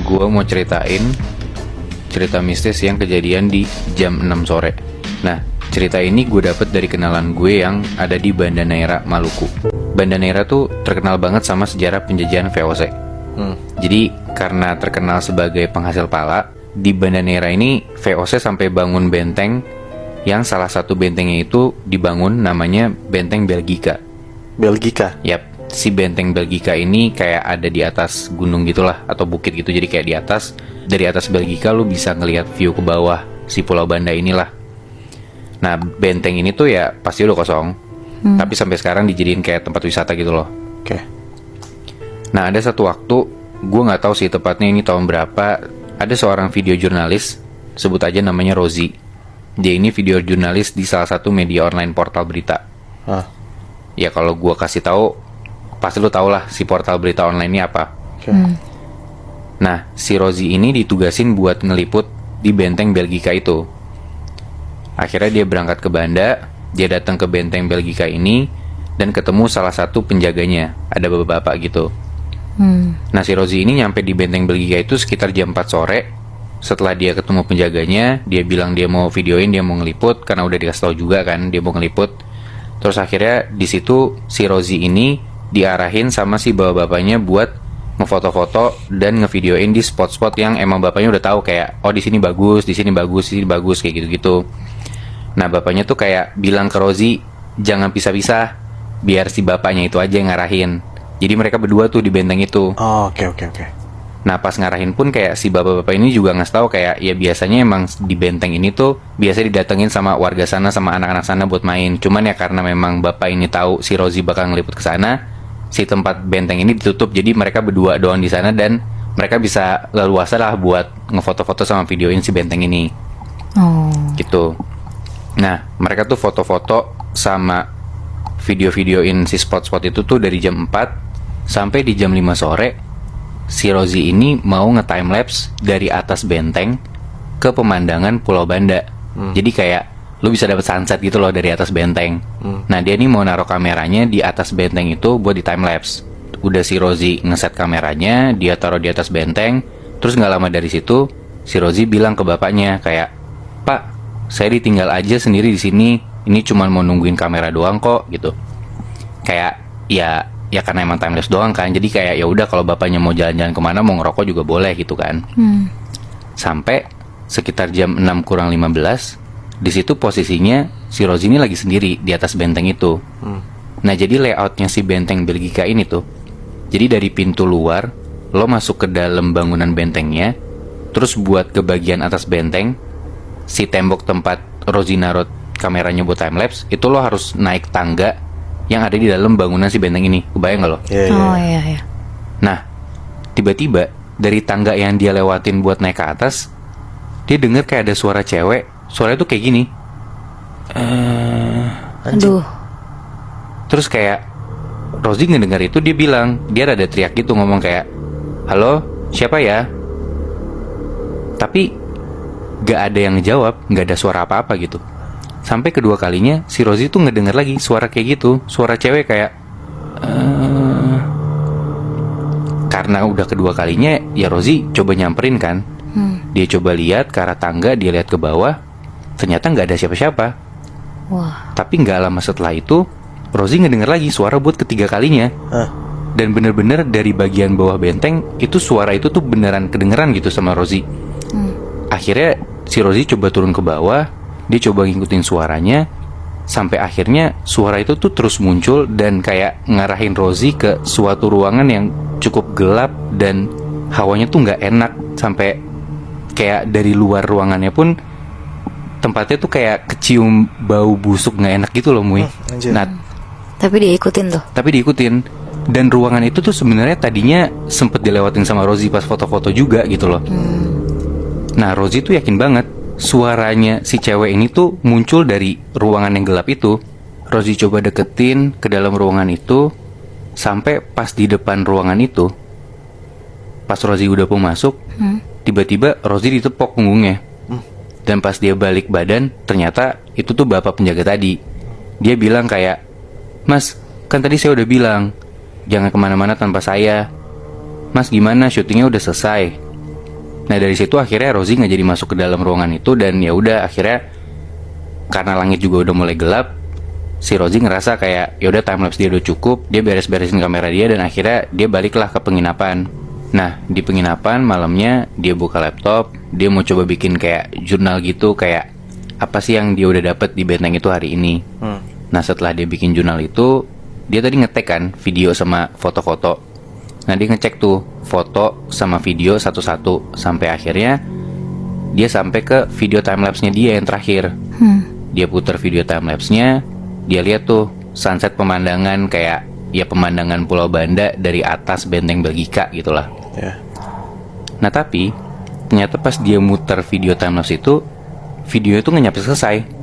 gue mau ceritain cerita mistis yang kejadian di jam 6 sore. Nah, cerita ini gue dapet dari kenalan gue yang ada di Banda Neira, Maluku. Banda Neira tuh terkenal banget sama sejarah penjajahan VOC. Jadi karena terkenal sebagai penghasil pala, di Banda Neira ini VOC sampai bangun benteng yang salah satu bentengnya itu dibangun namanya Benteng Belgika. Belgika? Yap, si Benteng Belgika ini kayak ada di atas gunung gitulah atau bukit gitu. Jadi kayak di atas, dari atas Belgika lu bisa ngelihat view ke bawah si Pulau Banda inilah. Nah, benteng ini tuh ya pasti udah kosong, tapi sampai sekarang dijadiin kayak tempat wisata gitu loh. Oke. Nah, ada satu waktu, gue nggak tahu sih tepatnya ini tahun berapa, ada seorang video jurnalis, sebut aja namanya Rozi. Dia ini video jurnalis di salah satu media online portal berita. Ya kalau gue kasih tahu, pasti lu tau lah si portal berita online ini apa. Oke. Nah, si Rozi ini ditugasin buat ngeliput di Benteng Belgika itu. Akhirnya dia berangkat ke Banda, dia datang ke Benteng Belgika ini, dan ketemu salah satu penjaganya, ada bapak-bapak gitu. Nah, si Rozi ini nyampe di Benteng Belgika itu sekitar jam 4 sore. Setelah dia ketemu penjaganya, dia bilang dia mau videoin, dia mau ngeliput, karena udah dikasih tahu juga kan, dia mau ngeliput. Terus akhirnya di situ si Rozi ini diarahin sama si bapak-bapaknya buat ngefoto-foto dan ngevideoin di spot-spot yang emang bapaknya udah tahu kayak, oh di sini bagus, di sini bagus, di sini bagus, kayak gitu-gitu. Nah, bapaknya tuh kayak bilang ke Rozi, jangan pisah-pisah, biar si bapaknya itu aja yang ngarahin. Jadi mereka berdua tuh di benteng itu. Oh, oke. Nah, pas ngarahin pun kayak si bapak-bapak ini juga ngasih tahu kayak, ya biasanya emang di benteng ini tuh biasa didatengin sama warga sana, sama anak-anak sana buat main. Cuman ya karena memang bapak ini tahu si Rozi bakal ngeliput ke sana, si tempat benteng ini ditutup. Jadi mereka berdua doang di sana dan mereka bisa leluasa lah buat ngefoto-foto sama videoin si benteng ini. Gitu. Nah, mereka tuh foto-foto sama video-videoin si spot-spot itu tuh dari jam 4 sampai di jam 5 sore. Si Rozi ini mau nge-timelapse dari atas benteng ke pemandangan Pulau Banda. Jadi kayak lu bisa dapet sunset gitu loh dari atas benteng. Nah, dia nih mau naruh kameranya di atas benteng itu buat di timelapse. Udah si Rozi ngeset kameranya, dia taruh di atas benteng. Terus nggak lama dari situ, si Rozi bilang ke bapaknya kayak, "Pak, saya ditinggal aja sendiri di sini. Ini cuma mau nungguin kamera doang kok," gitu. Kayak ya karena emang timelapse doang kan. Jadi kayak ya udah kalau bapaknya mau jalan-jalan kemana, mau ngerokok juga boleh gitu kan. Sampai sekitar jam 6 kurang 15, di situ posisinya si Rozi ini lagi sendiri di atas benteng itu. Nah, jadi layoutnya si Benteng Belgika ini tuh, jadi dari pintu luar lo masuk ke dalam bangunan bentengnya, terus buat ke bagian atas benteng, si tembok tempat Rozi naruh kameranya buat timelapse, itu lo harus naik tangga yang ada di dalam bangunan si benteng ini. Kebayang gak lo? Iya. Nah, tiba-tiba dari tangga yang dia lewatin buat naik ke atas, dia denger kayak ada suara cewek. Suaranya tuh kayak gini. Aduh. Terus kayak Rozi ngedengar itu, dia bilang, dia rada teriak gitu, ngomong kayak, "Halo, siapa ya?" Tapi gak ada yang ngejawab, gak ada suara apa-apa gitu. Sampai kedua kalinya si Rozi tuh ngedenger lagi suara kayak gitu, suara cewek kayak Karena udah kedua kalinya, ya Rozi coba nyamperin kan. Dia coba lihat ke arah tangga, dia lihat ke bawah, ternyata nggak ada siapa-siapa. Tapi nggak lama setelah itu, Rozi ngedenger lagi suara buat ketiga kalinya. Dan bener-bener dari bagian bawah benteng, itu suara itu tuh beneran kedengeran gitu sama Rozi. Akhirnya si Rozi coba turun ke bawah, dia coba ngikutin suaranya, sampai akhirnya suara itu tuh terus muncul dan kayak ngarahin Rozi ke suatu ruangan yang cukup gelap dan hawanya tuh nggak enak. Sampai kayak dari luar ruangannya pun tempatnya tuh kayak kecium bau busuk nggak enak gitu loh, Mui. Nah, tapi diikutin tuh. Tapi diikutin. Dan ruangan itu tuh sebenarnya tadinya sempet dilewatin sama Rozi pas foto-foto juga gitu loh. Nah, Rozi tuh yakin banget suaranya si cewek ini tuh muncul dari ruangan yang gelap itu. Rozi coba deketin ke dalam ruangan itu, sampai pas di depan ruangan itu, pas Rozi udah mau masuk, tiba-tiba Rozi ditepok punggungnya. Dan pas dia balik badan, ternyata itu tuh bapak penjaga tadi. Dia bilang kayak, "Mas, kan tadi saya udah bilang jangan kemana-mana tanpa saya. Mas, gimana, syutingnya udah selesai?" Nah dari situ akhirnya Rosie nggak jadi masuk ke dalam ruangan itu, dan ya udah akhirnya karena langit juga udah mulai gelap, si Rosie ngerasa kayak ya udah timelapse dia udah cukup, dia beres-beresin kamera dia dan akhirnya dia baliklah ke penginapan. Nah di penginapan malamnya dia buka laptop, dia mau coba bikin kayak jurnal gitu, kayak apa sih yang dia udah dapet di benteng itu hari ini. Nah setelah dia bikin jurnal itu, dia tadi ngetek kan video sama foto-foto. Nah dia ngecek tuh foto sama video satu-satu sampai akhirnya dia sampai ke video timelapse-nya dia yang terakhir. Dia putar video timelapse-nya, dia lihat tuh sunset pemandangan kayak ya pemandangan Pulau Banda dari atas benteng Belgika gitulah. Ya. Nah tapi ternyata pas dia muter video timelapse itu, video itu nggak nyampe selesai.